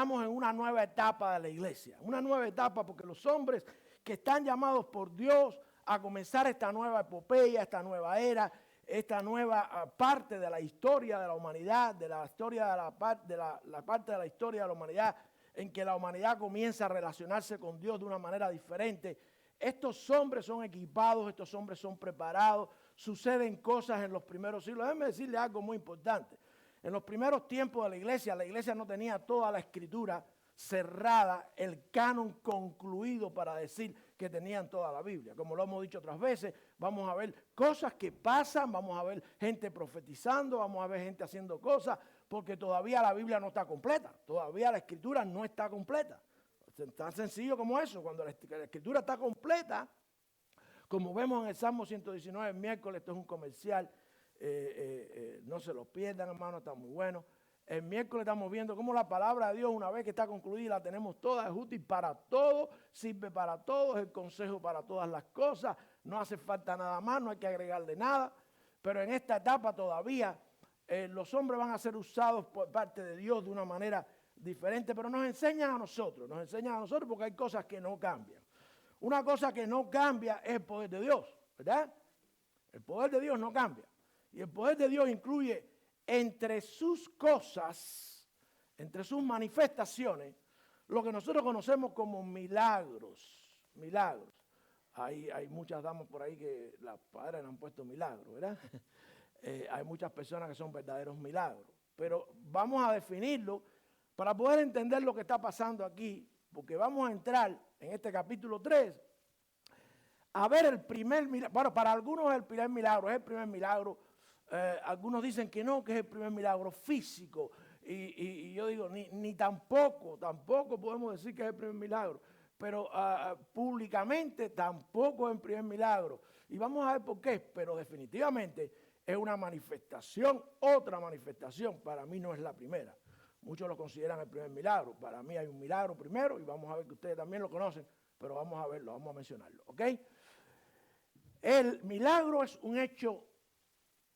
estamos en una nueva etapa de la iglesia. Una nueva etapa porque los hombres que están llamados por Dios a comenzar esta nueva epopeya, esta nueva era, esta nueva parte de la historia de la humanidad, de la historia de la parte de la historia de la humanidad en que la humanidad comienza a relacionarse con Dios de una manera diferente. Estos hombres son equipados, estos hombres son preparados, suceden cosas en los primeros siglos. Déjenme decirle algo muy importante. En los primeros tiempos de la iglesia no tenía toda la escritura cerrada, el canon concluido para decir que tenían toda la Biblia. Como lo hemos dicho otras veces, vamos a ver cosas que pasan, vamos a ver gente profetizando, vamos a ver gente haciendo cosas, porque todavía la Biblia no está completa, todavía la escritura no está completa. Tan sencillo como eso, cuando la escritura está completa, como vemos en el Salmo 119, el miércoles, esto es un comercial, no se lo pierdan, hermano, está muy bueno. El miércoles estamos viendo cómo la palabra de Dios, una vez que está concluida, la tenemos toda, es útil para todo, sirve para todo, es el consejo para todas las cosas, no hace falta nada más, no hay que agregarle nada. Pero en esta etapa todavía los hombres van a ser usados por parte de Dios de una manera diferente, pero nos enseñan a nosotros porque hay cosas que no cambian. Una cosa que no cambia es el poder de Dios, ¿verdad? El poder de Dios no cambia. Y el poder de Dios incluye entre sus cosas, entre sus manifestaciones, lo que nosotros conocemos como milagros. Milagros. Hay muchas damas por ahí que las padres han puesto milagros, ¿verdad? Hay muchas personas que son verdaderos milagros. Pero vamos a definirlo para poder entender lo que está pasando aquí, porque vamos a entrar en este capítulo 3 a ver el primer milagro. Bueno, para algunos es el primer milagro, algunos dicen que no, que es el primer milagro físico, y yo digo, ni tampoco podemos decir que es el primer milagro, pero públicamente tampoco es el primer milagro, y vamos a ver por qué, pero definitivamente es una manifestación, otra manifestación, para mí no es la primera. Muchos lo consideran el primer milagro. Para mí hay un milagro primero y vamos a ver que ustedes también lo conocen, pero vamos a verlo, vamos a mencionarlo, ¿ok? El milagro es un hecho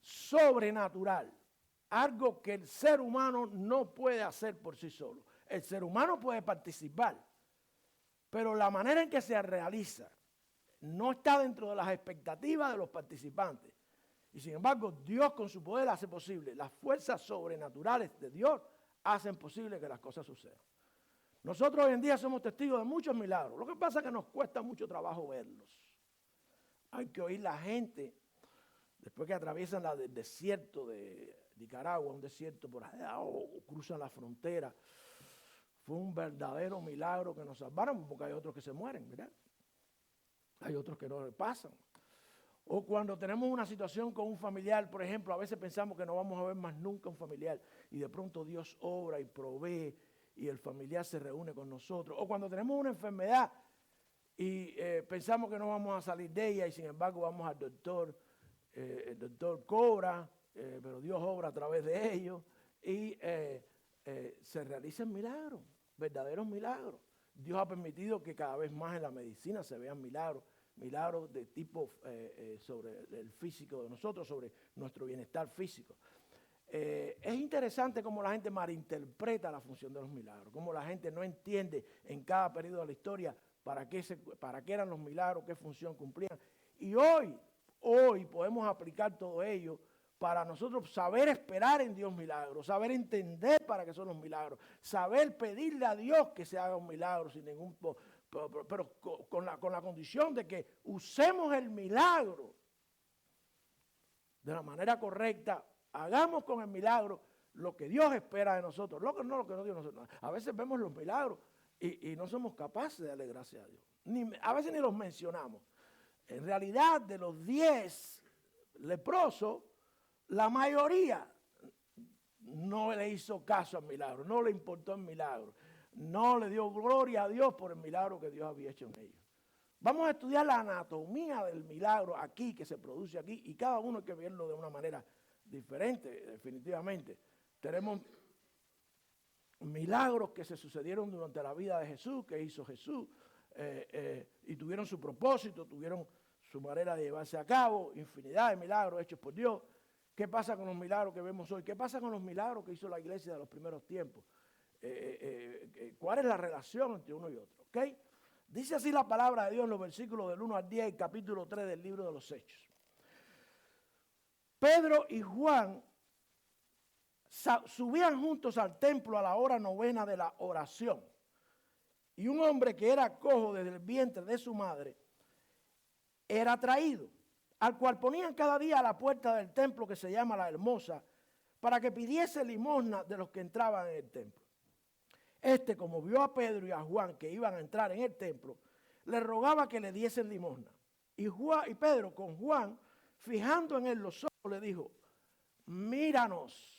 sobrenatural, algo que el ser humano no puede hacer por sí solo. El ser humano puede participar, pero la manera en que se realiza no está dentro de las expectativas de los participantes. Y sin embargo, Dios con su poder hace posible. Las fuerzas sobrenaturales de Dios hacen posible que las cosas sucedan. Nosotros hoy en día somos testigos de muchos milagros. Lo que pasa es que nos cuesta mucho trabajo verlos. Hay que oír la gente, después que atraviesan el desierto de Nicaragua, un desierto por allá, o cruzan la frontera. Fue un verdadero milagro que nos salvaron, porque hay otros que se mueren, ¿verdad? Hay otros que no le pasan. O cuando tenemos una situación con un familiar, por ejemplo, a veces pensamos que no vamos a ver más nunca un familiar y de pronto Dios obra y provee y el familiar se reúne con nosotros. O cuando tenemos una enfermedad y pensamos que no vamos a salir de ella y sin embargo vamos al doctor, el doctor cobra, pero Dios obra a través de ellos y se realizan milagros, verdaderos milagros. Dios ha permitido que cada vez más en la medicina se vean milagros de tipo sobre el físico de nosotros, sobre nuestro bienestar físico. Es interesante cómo la gente malinterpreta la función de los milagros, cómo la gente no entiende en cada periodo de la historia para qué eran los milagros, qué función cumplían. Y hoy podemos aplicar todo ello para nosotros saber esperar en Dios milagros, saber entender para qué son los milagros, saber pedirle a Dios que se haga un milagro sin ningún... Pero con la condición de que usemos el milagro de la manera correcta, hagamos con el milagro lo que Dios espera de nosotros, no lo que no Dios nosotros. A veces vemos los milagros y no somos capaces de darle gracias a Dios. A veces ni los mencionamos. En realidad, de los 10 leprosos, la mayoría no le hizo caso al milagro, no le importó el milagro. No le dio gloria a Dios por el milagro que Dios había hecho en ellos. Vamos a estudiar la anatomía del milagro aquí, que se produce aquí, y cada uno hay que verlo de una manera diferente, definitivamente. Tenemos milagros que se sucedieron durante la vida de Jesús, que hizo Jesús, y tuvieron su propósito, tuvieron su manera de llevarse a cabo, infinidad de milagros hechos por Dios. ¿Qué pasa con los milagros que vemos hoy? ¿Qué pasa con los milagros que hizo la iglesia de los primeros tiempos? ¿Cuál es la relación entre uno y otro? ¿Ok? Dice así la palabra de Dios en los versículos del 1 al 10, capítulo 3 del libro de los Hechos. Pedro y Juan subían juntos al templo a la hora novena de la oración. Y un hombre que era cojo desde el vientre de su madre era traído, al cual ponían cada día a la puerta del templo que se llama La Hermosa, para que pidiese limosna de los que entraban en el templo. Como vio a Pedro y a Juan que iban a entrar en el templo, le rogaba que le diesen limosna. Y Pedro con Juan, fijando en él los ojos, le dijo: míranos.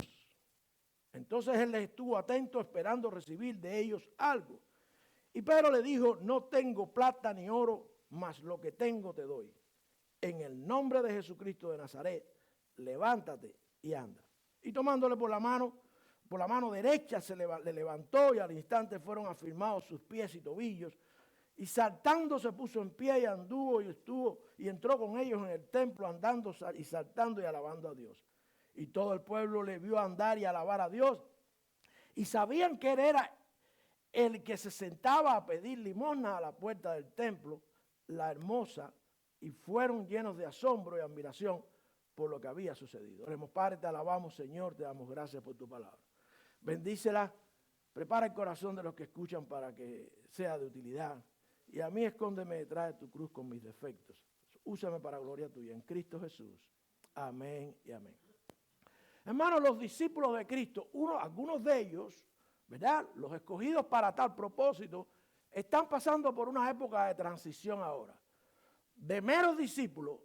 Entonces él les estuvo atento, esperando recibir de ellos algo. Y Pedro le dijo: no tengo plata ni oro, mas lo que tengo te doy. En el nombre de Jesucristo de Nazaret, levántate y anda. Y tomándole por la mano derecha le levantó, y al instante fueron afirmados sus pies y tobillos. Y saltando se puso en pie y anduvo y entró con ellos en el templo, andando y saltando y alabando a Dios. Y todo el pueblo le vio andar y alabar a Dios. Y sabían que él era el que se sentaba a pedir limosna a la puerta del templo, La Hermosa, y fueron llenos de asombro y admiración por lo que había sucedido. Oremos. Padre, te alabamos, Señor, te damos gracias por tu palabra. Bendícela, prepara el corazón de los que escuchan para que sea de utilidad. Y a mí escóndeme detrás de tu cruz con mis defectos. Úsame para gloria tuya en Cristo Jesús. Amén y amén. Hermanos, los discípulos de Cristo, algunos de ellos, ¿verdad?, los escogidos para tal propósito, están pasando por una época de transición ahora. De meros discípulos,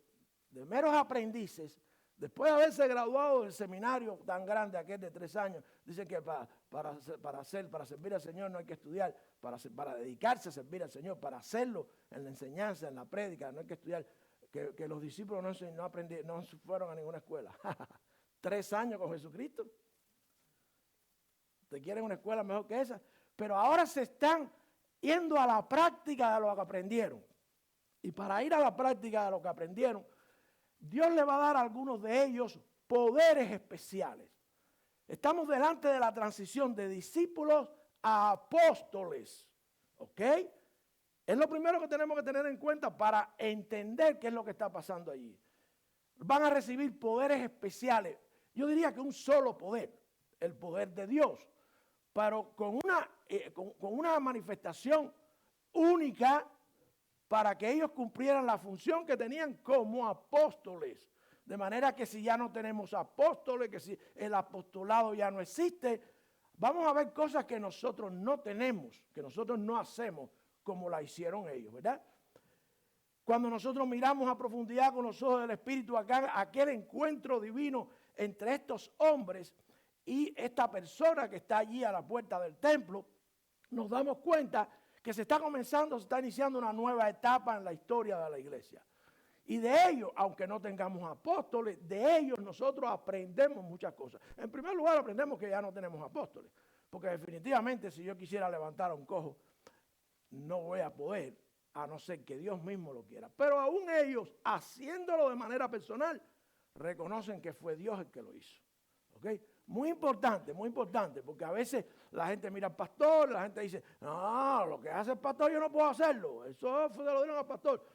de meros aprendices, después de haberse graduado del seminario tan grande, aquel de 3 años, dicen que para servir al Señor no hay que estudiar, para dedicarse a servir al Señor, para hacerlo en la enseñanza, en la prédica, no hay que estudiar, que los discípulos no fueron a ninguna escuela. 3 años con Jesucristo. ¿Te quieren una escuela mejor que esa? Pero ahora se están yendo a la práctica de lo que aprendieron. Y para ir a la práctica de lo que aprendieron, Dios le va a dar a algunos de ellos poderes especiales. Estamos delante de la transición de discípulos a apóstoles. ¿Ok? Es lo primero que tenemos que tener en cuenta para entender qué es lo que está pasando allí. Van a recibir poderes especiales. Yo diría que un solo poder, el poder de Dios, pero con una manifestación única para que ellos cumplieran la función que tenían como apóstoles. De manera que si ya no tenemos apóstoles, que si el apostolado ya no existe, vamos a ver cosas que nosotros no tenemos, que nosotros no hacemos como la hicieron ellos, ¿verdad? Cuando nosotros miramos a profundidad con los ojos del Espíritu acá, aquel encuentro divino entre estos hombres y esta persona que está allí a la puerta del templo, nos damos cuenta que se está iniciando una nueva etapa en la historia de la iglesia. Y de ellos, aunque no tengamos apóstoles, de ellos nosotros aprendemos muchas cosas. En primer lugar, aprendemos que ya no tenemos apóstoles, porque definitivamente si yo quisiera levantar a un cojo, no voy a poder, a no ser que Dios mismo lo quiera. Pero aún ellos, haciéndolo de manera personal, reconocen que fue Dios el que lo hizo. ¿Ok? Muy importante, porque a veces la gente mira al pastor, la gente dice, no, lo que hace el pastor yo no puedo hacerlo, eso se lo dieron al pastor.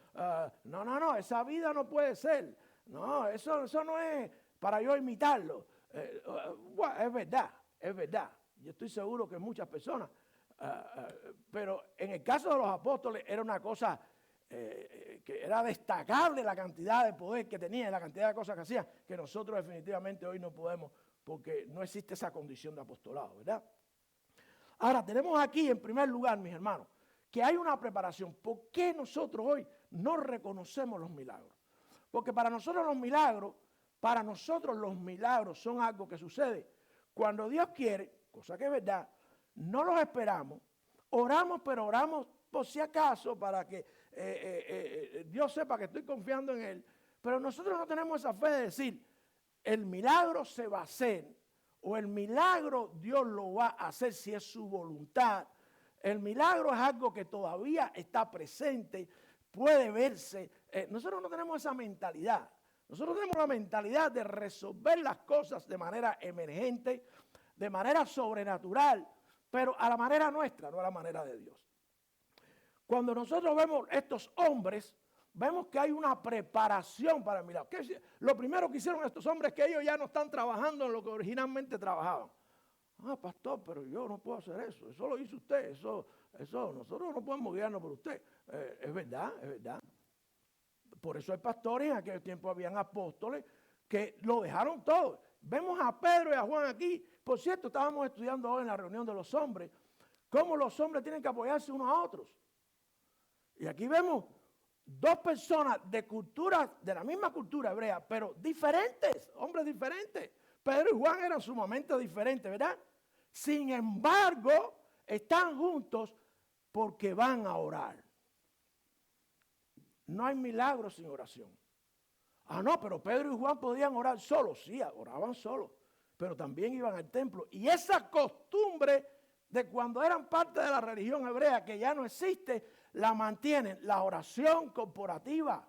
No, esa vida no puede ser. No, eso no es para yo imitarlo. Es verdad. Yo estoy seguro que muchas personas, pero en el caso de los apóstoles era una cosa que era destacable la cantidad de poder que tenían, la cantidad de cosas que hacían, que nosotros definitivamente hoy no podemos, porque no existe esa condición de apostolado, ¿verdad? Ahora, tenemos aquí en primer lugar, mis hermanos, que hay una preparación. ¿Por qué nosotros hoy no reconocemos los milagros? Porque para nosotros los milagros son algo que sucede cuando Dios quiere, cosa que es verdad, no los esperamos, oramos, pero oramos por si acaso, para que Dios sepa que estoy confiando en Él, pero nosotros no tenemos esa fe de decir, el milagro se va a hacer, o el milagro Dios lo va a hacer si es su voluntad. El milagro es algo que todavía está presente, puede verse. Nosotros no tenemos esa mentalidad. Nosotros tenemos la mentalidad de resolver las cosas de manera emergente, de manera sobrenatural, pero a la manera nuestra, no a la manera de Dios. Cuando nosotros vemos estos hombres, vemos que hay una preparación para el milagro. Lo primero que hicieron estos hombres es que ellos ya no están trabajando en lo que originalmente trabajaban. Ah, pastor, pero yo no puedo hacer eso. Eso lo hizo usted. Eso, nosotros no podemos guiarnos por usted. Es verdad, es verdad. Por eso hay pastores, en aquel tiempo habían apóstoles que lo dejaron todo. Vemos a Pedro y a Juan aquí. Por cierto, estábamos estudiando hoy en la reunión de los hombres, cómo los hombres tienen que apoyarse unos a otros. Y aquí vemos dos personas de cultura, de la misma cultura hebrea, pero diferentes, hombres diferentes. Pedro y Juan eran sumamente diferentes, ¿verdad? Sin embargo, están juntos porque van a orar. No hay milagro sin oración. Ah, no, pero Pedro y Juan podían orar solos. Sí, oraban solos, pero también iban al templo. Y esa costumbre de cuando eran parte de la religión hebrea, que ya no existe, la mantienen. La oración corporativa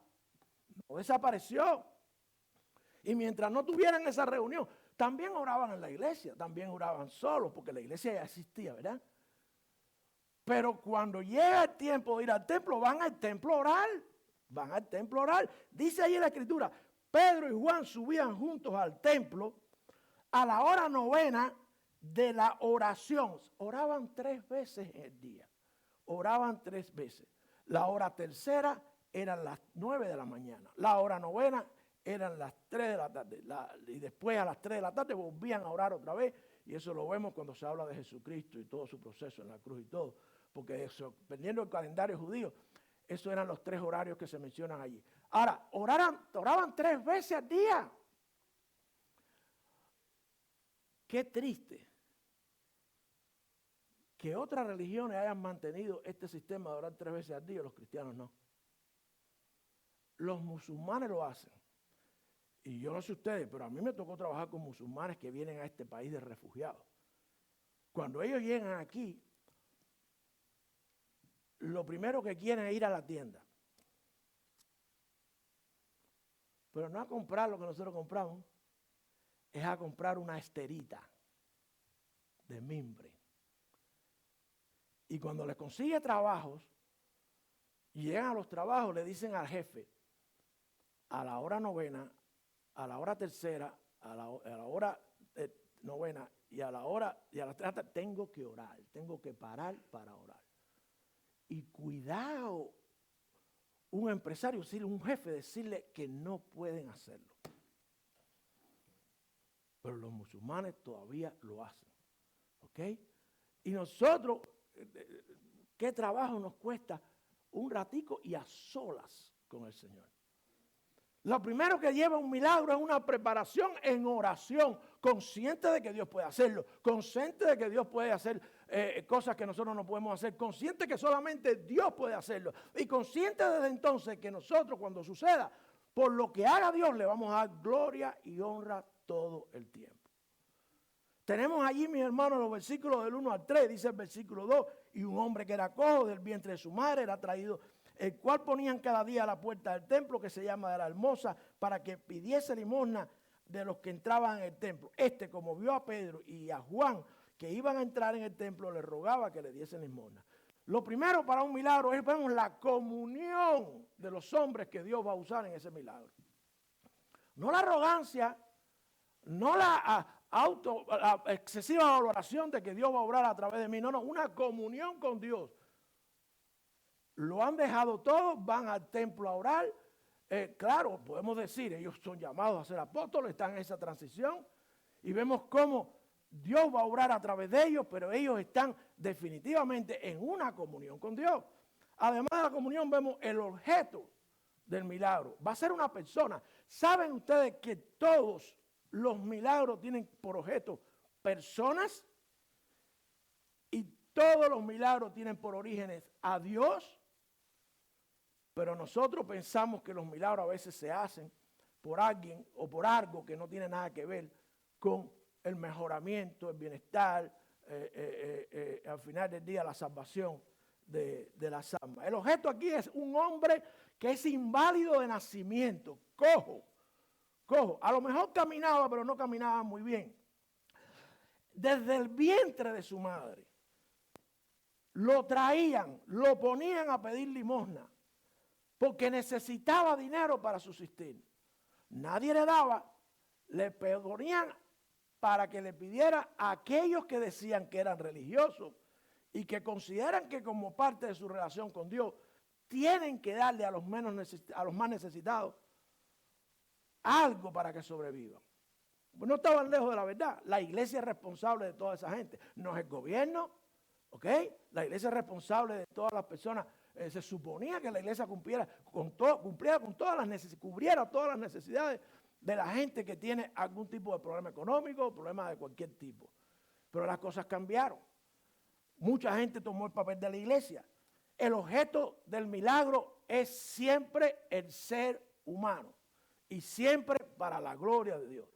no desapareció. Y mientras no tuvieran esa reunión, también oraban en la iglesia, también oraban solos, porque la iglesia ya existía, ¿verdad? Pero cuando llega el tiempo de ir al templo, van al templo a orar. Van al templo a orar. Dice ahí en la escritura, Pedro y Juan subían juntos al templo a la hora 9 de la oración. Oraban 3 veces en el día. Oraban 3 veces. La hora tercera eran las 9 de la mañana. La hora 9 eran las 3 de la tarde. Y después a las 3 de la tarde volvían a orar otra vez. Y eso lo vemos cuando se habla de Jesucristo y todo su proceso en la cruz y todo. Porque eso, dependiendo del calendario judío, esos eran los 3 horarios que se mencionan allí. Ahora, oraban 3 veces al día. Qué triste que otras religiones hayan mantenido este sistema de orar 3 veces al día, los cristianos no. Los musulmanes lo hacen. Y yo no sé ustedes, pero a mí me tocó trabajar con musulmanes que vienen a este país de refugiados. Cuando ellos llegan aquí, lo primero que quieren es ir a la tienda. Pero no a comprar lo que nosotros compramos, es a comprar una esterita de mimbre. Y cuando les consigue trabajos, y llegan a los trabajos, le dicen al jefe, a la hora 9, a la hora tercera, a la hora 9 y a las 3 tengo que orar, tengo que parar para orar. Y cuidado, un empresario, un jefe, decirle que no pueden hacerlo. Pero los musulmanes todavía lo hacen. ¿Ok? Y nosotros, ¿qué trabajo nos cuesta? Un ratico y a solas con el Señor. Lo primero que lleva un milagro es una preparación en oración, consciente de que Dios puede hacerlo, consciente de que Dios puede hacer cosas que nosotros no podemos hacer, consciente que solamente Dios puede hacerlo y consciente desde entonces que nosotros cuando suceda, por lo que haga Dios le vamos a dar gloria y honra todo el tiempo. Tenemos allí, mis hermanos, los versículos del 1 al 3, dice el versículo 2, y un hombre que era cojo del vientre de su madre era traído, el cual ponían cada día a la puerta del templo, que se llama de la Hermosa, para que pidiese limosna de los que entraban en el templo. Como vio a Pedro y a Juan que iban a entrar en el templo, le rogaba que le diesen limosna. Lo primero para un milagro es, vemos, la comunión de los hombres que Dios va a usar en ese milagro. No la arrogancia, no la excesiva valoración de que Dios va a obrar a través de mí. No, una comunión con Dios. Lo han dejado todo, van al templo a orar. Claro, podemos decir, ellos son llamados a ser apóstoles, están en esa transición. Y vemos cómo Dios va a obrar a través de ellos, pero ellos están definitivamente en una comunión con Dios. Además de la comunión, vemos el objeto del milagro. Va a ser una persona. ¿Saben ustedes que todos los milagros tienen por objeto personas? Y todos los milagros tienen por orígenes a Dios. Pero nosotros pensamos que los milagros a veces se hacen por alguien o por algo que no tiene nada que ver con el mejoramiento, el bienestar, al final del día la salvación de las almas. El objeto aquí es un hombre que es inválido de nacimiento, cojo. A lo mejor caminaba, pero no caminaba muy bien. Desde el vientre de su madre. lo traían, lo ponían a pedir limosna, porque necesitaba dinero para subsistir. Nadie le daba, le ponían para que le pidiera a aquellos que decían que eran religiosos y que consideran que como parte de su relación con Dios tienen que darle a los más necesitados algo para que sobrevivan. Pues no estaban lejos de la verdad. La iglesia es responsable de toda esa gente, no es el gobierno, ¿ok? La iglesia es responsable de todas las personas. Se suponía que la iglesia cubriera todas las necesidades de la gente que tiene algún tipo de problema económico, problema de cualquier tipo. Pero las cosas cambiaron. Mucha gente tomó el papel de la iglesia. El objeto del milagro es siempre el ser humano y siempre para la gloria de Dios.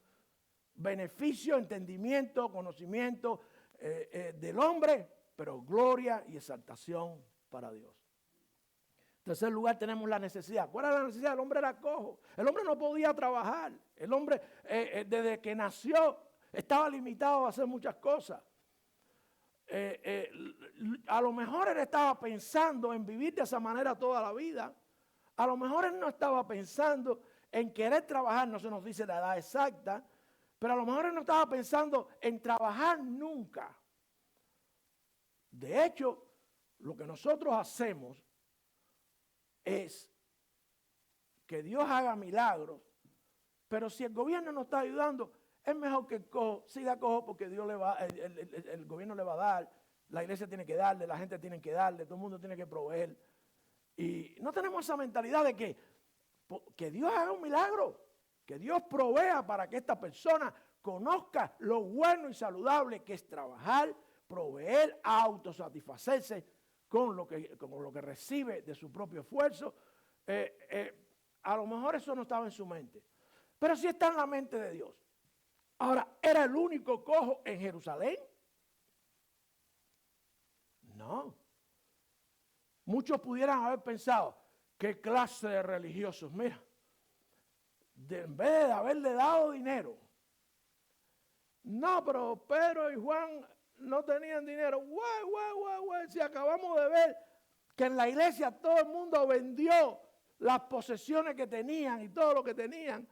Beneficio, entendimiento, conocimiento del hombre, pero gloria y exaltación para Dios. En tercer lugar tenemos la necesidad. ¿Cuál era la necesidad? El hombre era cojo. El hombre no podía trabajar. El hombre desde que nació estaba limitado a hacer muchas cosas. A lo mejor él estaba pensando en vivir de esa manera toda la vida. A lo mejor él no estaba pensando en querer trabajar, no se nos dice la edad exacta, pero a lo mejor él no estaba pensando en trabajar nunca. De hecho, lo que nosotros hacemos es que Dios haga milagros, pero si el gobierno no está ayudando, es mejor que el cojo siga cojo porque Dios el gobierno le va a dar, la iglesia tiene que darle, la gente tiene que darle, todo el mundo tiene que proveer. Y no tenemos esa mentalidad de que Dios haga un milagro, que Dios provea para que esta persona conozca lo bueno y saludable que es trabajar, proveer, autosatisfacerse con lo que recibe de su propio esfuerzo. A lo mejor eso no estaba en su mente, pero sí está en la mente de Dios. Ahora, ¿era el único cojo en Jerusalén? No. Muchos pudieran haber pensado, ¿qué clase de religiosos? Mira, en vez de haberle dado dinero. No, pero Pedro y Juan no tenían dinero. Si acabamos de ver que en la iglesia todo el mundo vendió las posesiones que tenían y todo lo que tenían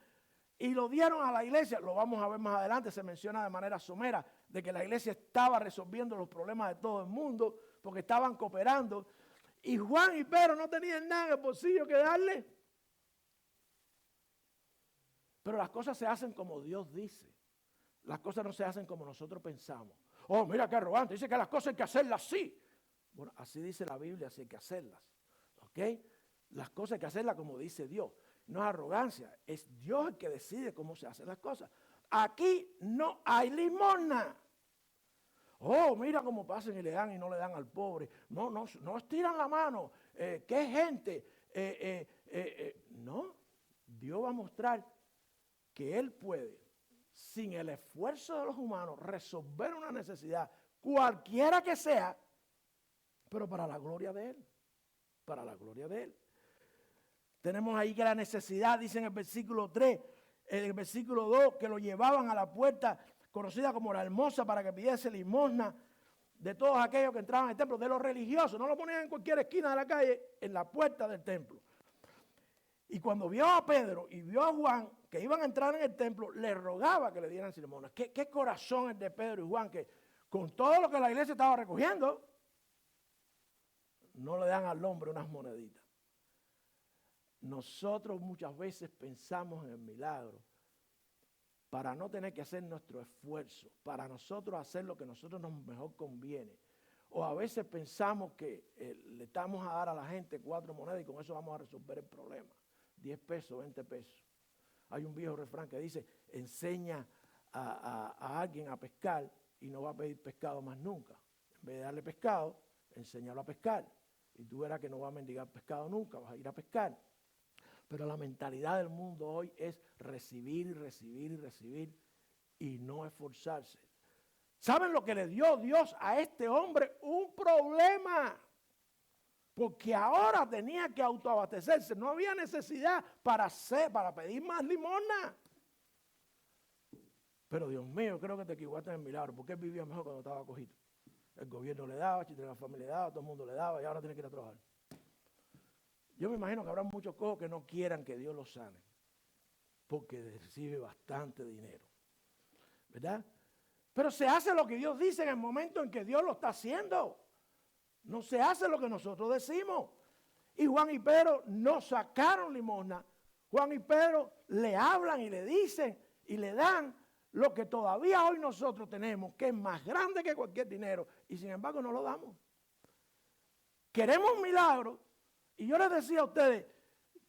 y lo dieron a la iglesia. Lo vamos a ver más adelante, se menciona de manera somera de que la iglesia estaba resolviendo los problemas de todo el mundo porque estaban cooperando. Y Juan y Pedro no tenían nada en el bolsillo que darle. Pero las cosas se hacen como Dios dice. Las cosas no se hacen como nosotros pensamos. Oh, mira qué arrogante. Dice que las cosas hay que hacerlas así. Bueno, así dice la Biblia, así hay que hacerlas. ¿Ok? Las cosas hay que hacerlas como dice Dios. No es arrogancia, es Dios el que decide cómo se hacen las cosas. Aquí no hay limosna. Oh, mira cómo pasan y le dan y no le dan al pobre. No estiran la mano. ¿Qué gente? No, Dios va a mostrar que Él puede, sin el esfuerzo de los humanos, resolver una necesidad, cualquiera que sea, pero para la gloria de Él. Para la gloria de Él. Tenemos ahí que la necesidad, dice en el versículo 3, en el versículo 2, que lo llevaban a la puerta conocida como la hermosa para que pidiese limosna de todos aquellos que entraban al templo, de los religiosos. No lo ponían en cualquier esquina de la calle, en la puerta del templo. Y cuando vio a Pedro y vio a Juan que iban a entrar en el templo, le rogaba que le dieran limosna. ¿Qué corazón es de Pedro y Juan que con todo lo que la iglesia estaba recogiendo, no le dan al hombre unas moneditas? Nosotros muchas veces pensamos en el milagro para no tener que hacer nuestro esfuerzo, para nosotros hacer lo que a nosotros nos mejor conviene. O a veces pensamos que le estamos a dar a la gente 4 monedas y con eso vamos a resolver el problema. 10 pesos, 20 pesos. Hay un viejo refrán que dice, enseña a alguien a pescar y no va a pedir pescado más nunca. En vez de darle pescado, enséñalo a pescar. Y tú verás que no va a mendigar pescado nunca, vas a ir a pescar. Pero la mentalidad del mundo hoy es recibir y recibir y recibir y no esforzarse. ¿Saben lo que le dio Dios a este hombre? Un problema. Porque ahora tenía que autoabastecerse. No había necesidad para pedir más limosna. Pero Dios mío, creo que te equivocaste en el milagro. Porque él vivía mejor cuando estaba cojito. El gobierno le daba, Chitre la familia le daba, todo el mundo le daba y ahora tiene que ir a trabajar. Yo me imagino que habrá muchos cojos que no quieran que Dios los sane, porque recibe bastante dinero, ¿verdad? Pero se hace lo que Dios dice en el momento en que Dios lo está haciendo. No se hace lo que nosotros decimos. Y Juan y Pedro no sacaron limosna. Juan y Pedro le hablan y le dicen y le dan lo que todavía hoy nosotros tenemos, que es más grande que cualquier dinero, y sin embargo no lo damos. Queremos un milagro, y yo les decía a ustedes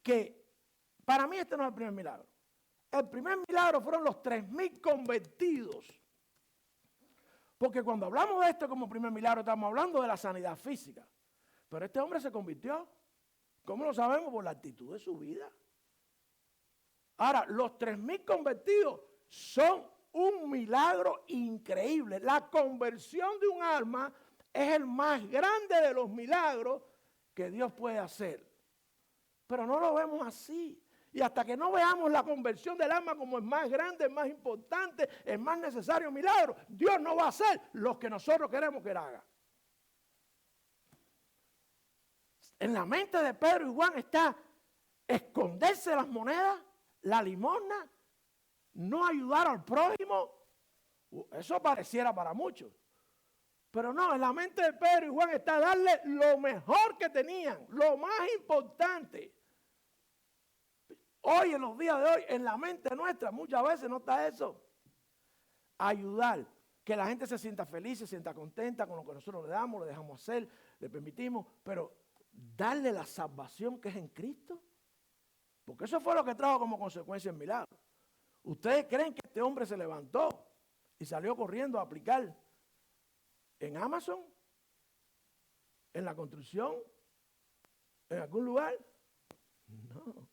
que para mí este no es el primer milagro. El primer milagro fueron los 3,000 convertidos. Porque cuando hablamos de esto como primer milagro, estamos hablando de la sanidad física. Pero este hombre se convirtió. ¿Cómo lo sabemos? Por la actitud de su vida. Ahora, los 3,000 convertidos son un milagro increíble. La conversión de un alma es el más grande de los milagros que Dios puede hacer. Pero no lo vemos así. Y hasta que no veamos la conversión del alma como el más grande, el más importante, el más necesario milagro, Dios no va a hacer lo que nosotros queremos que Él haga. En la mente de Pedro y Juan está esconderse las monedas, la limosna, no ayudar al prójimo. Eso pareciera para muchos. Pero no, en la mente de Pedro y Juan está darle lo mejor que tenían, lo más importante. Hoy, en los días de hoy, en la mente nuestra, muchas veces no está eso. Ayudar, que la gente se sienta feliz, se sienta contenta con lo que nosotros le damos, le dejamos hacer, le permitimos, pero darle la salvación que es en Cristo. Porque eso fue lo que trajo como consecuencia el milagro. ¿Ustedes creen que este hombre se levantó y salió corriendo a aplicar en Amazon, en la construcción, en algún lugar? No.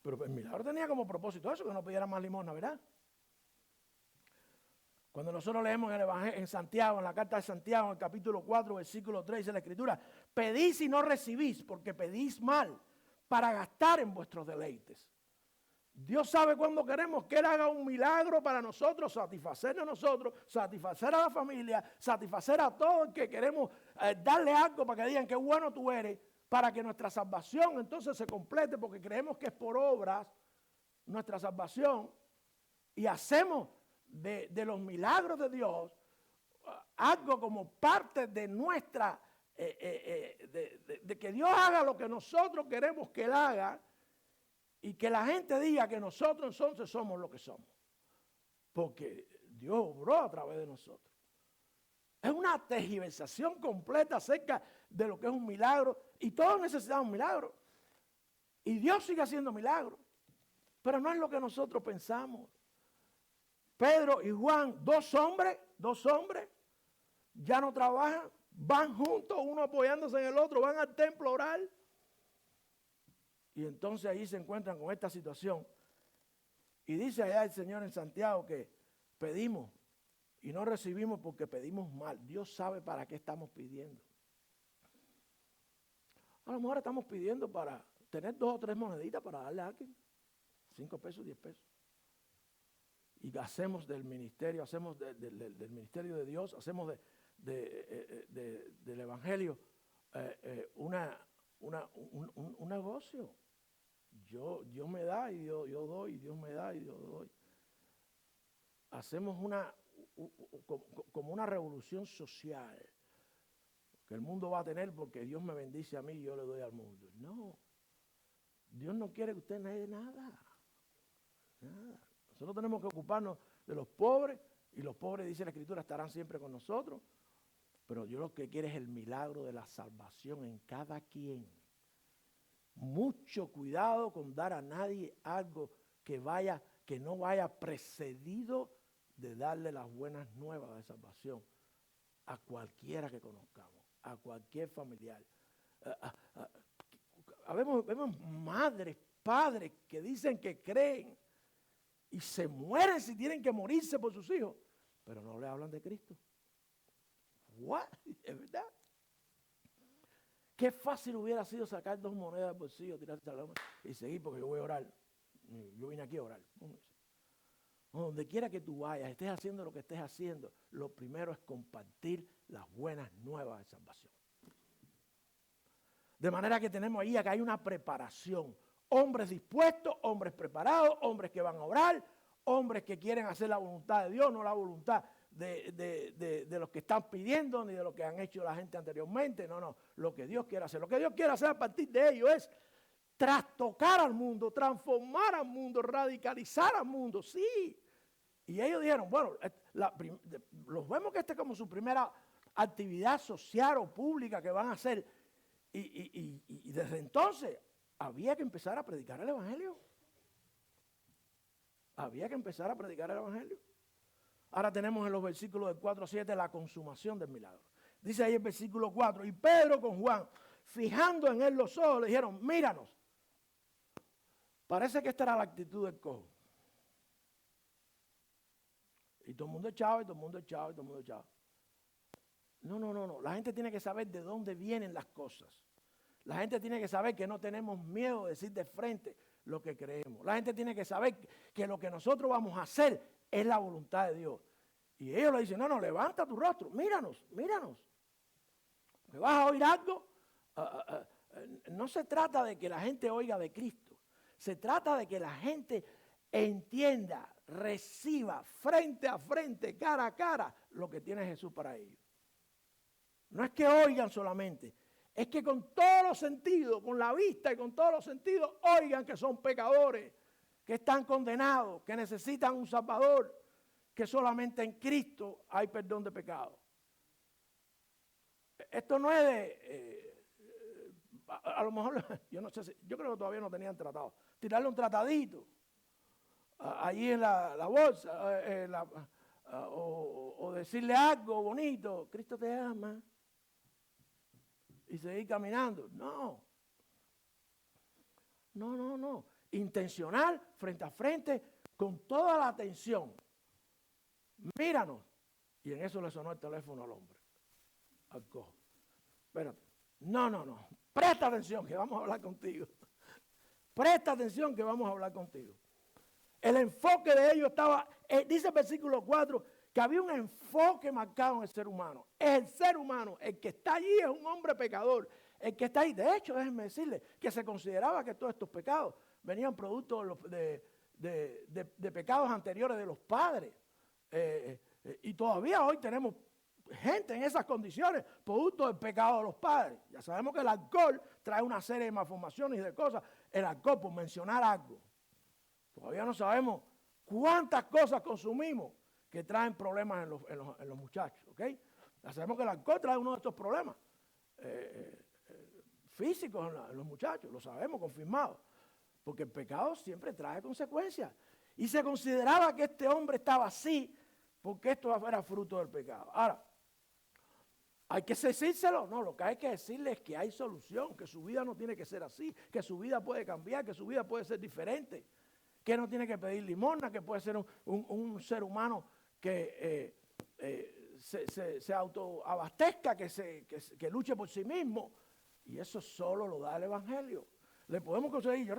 Pero el milagro tenía como propósito eso, que no pidiera más limosna, ¿verdad? Cuando nosotros leemos en el Evangelio, en Santiago, en la carta de Santiago, en el capítulo 4, versículo 3, dice la Escritura: pedís y no recibís, porque pedís mal, para gastar en vuestros deleites. Dios sabe cuándo queremos que Él haga un milagro para nosotros, satisfacer a nosotros, satisfacer a la familia, satisfacer a todos que queremos darle algo para que digan qué bueno tú eres, para que nuestra salvación entonces se complete, porque creemos que es por obras nuestra salvación, y hacemos de los milagros de Dios algo como parte de nuestra, de que Dios haga lo que nosotros queremos que Él haga, y que la gente diga que nosotros entonces somos lo que somos, porque Dios obró a través de nosotros. Es una tergiversación completa acerca de lo que es un milagro, y todos necesitamos un milagro, y Dios sigue haciendo milagros, pero no es lo que nosotros pensamos. Pedro y Juan, dos hombres, ya no trabajan, van juntos, uno apoyándose en el otro, van al templo a orar. Y entonces ahí se encuentran con esta situación. Y dice allá el Señor en Santiago que pedimos y no recibimos porque pedimos mal. Dios sabe para qué estamos pidiendo. A lo mejor estamos pidiendo para tener 2 o 3 moneditas para darle a alguien. 5 pesos, 10 pesos. Y hacemos del ministerio, hacemos del ministerio de Dios, hacemos del evangelio un negocio. Dios me da y yo doy, Dios me da y yo doy. Hacemos como una revolución social que el mundo va a tener porque Dios me bendice a mí y yo le doy al mundo. No, Dios no quiere que usted le dé nada. Nosotros tenemos que ocuparnos de los pobres, y los pobres, dice la Escritura, estarán siempre con nosotros. Pero Dios lo que quiere es el milagro de la salvación en cada quien. Mucho cuidado con dar a nadie algo que no vaya precedido de darle las buenas nuevas de salvación a cualquiera que conozcamos, a cualquier familiar. Vemos madres, padres que dicen que creen y se mueren si tienen que morirse por sus hijos, pero no le hablan de Cristo. ¿What? ¿Es verdad? Qué fácil hubiera sido sacar 2 monedas del bolsillo, tirarse a la loma y seguir, porque yo voy a orar. Yo vine aquí a orar. donde quiera que tú vayas, estés haciendo lo que estés haciendo, lo primero es compartir las buenas nuevas de salvación. De manera que tenemos ahí que hay una preparación. Hombres dispuestos, hombres preparados, hombres que van a orar, hombres que quieren hacer la voluntad de Dios, no la voluntad de los que están pidiendo, ni de lo que han hecho la gente anteriormente. No, lo que Dios quiere hacer. Lo que Dios quiere hacer a partir de ello es trastocar al mundo, transformar al mundo, radicalizar al mundo, sí. Y ellos dijeron, bueno, los vemos que esta es como su primera actividad social o pública que van a hacer. Y desde entonces había que empezar a predicar el Evangelio. Había que empezar a predicar el Evangelio. Ahora tenemos en los versículos del 4 a 7 la consumación del milagro. Dice ahí el versículo 4, y Pedro con Juan, fijando en él los ojos, le dijeron, míranos. Parece que esta era la actitud del cojo. Y todo el mundo echaba, y todo el mundo echaba, y todo el mundo echaba. No. La gente tiene que saber de dónde vienen las cosas. La gente tiene que saber que no tenemos miedo de decir de frente lo que creemos. La gente tiene que saber que lo que nosotros vamos a hacer es la voluntad de Dios. Y ellos le dicen, no, levanta tu rostro, míranos. ¿Me vas a oír algo? No se trata de que la gente oiga de Cristo. Se trata de que la gente entienda, reciba frente a frente, cara a cara, lo que tiene Jesús para ellos. No es que oigan solamente, es que con todos los sentidos, con la vista y con todos los sentidos, oigan que son pecadores, que están condenados, que necesitan un Salvador, que solamente en Cristo hay perdón de pecados. Esto no es de, a lo mejor, yo no sé, yo creo que todavía no tenían tratado, tirarle un tratadito allí en la bolsa, o decirle algo bonito, Cristo te ama, y seguir caminando. No. Intencional, frente a frente, con toda la atención. Míranos. Y en eso le sonó el teléfono al hombre, al cojo. Espérate. No. Presta atención que vamos a hablar contigo. Presta atención que vamos a hablar contigo. El enfoque de ellos estaba, dice el versículo 4, que había un enfoque marcado en el ser humano. Es el ser humano, el que está allí es un hombre pecador. El que está ahí, de hecho, déjenme decirle que se consideraba que todos estos pecados venían producto de pecados anteriores de los padres. Y todavía hoy tenemos gente en esas condiciones, producto del pecado de los padres. Ya sabemos que el alcohol trae una serie de malformaciones y de cosas. El alcohol, por mencionar algo. Todavía no sabemos cuántas cosas consumimos que traen problemas en los muchachos, ¿ok? Ya sabemos que el alcohol trae uno de estos problemas físicos en los muchachos, lo sabemos, confirmado. Porque el pecado siempre trae consecuencias. Y se consideraba que este hombre estaba así porque esto era fruto del pecado. Ahora, ¿hay que decírselo? No, lo que hay que decirle es que hay solución, que su vida no tiene que ser así, que su vida puede cambiar, que su vida puede ser diferente, que no tiene que pedir limosna, que puede ser un ser humano que se autoabastezca, que luche por sí mismo. Y eso solo lo da el Evangelio. Le podemos conseguir, yo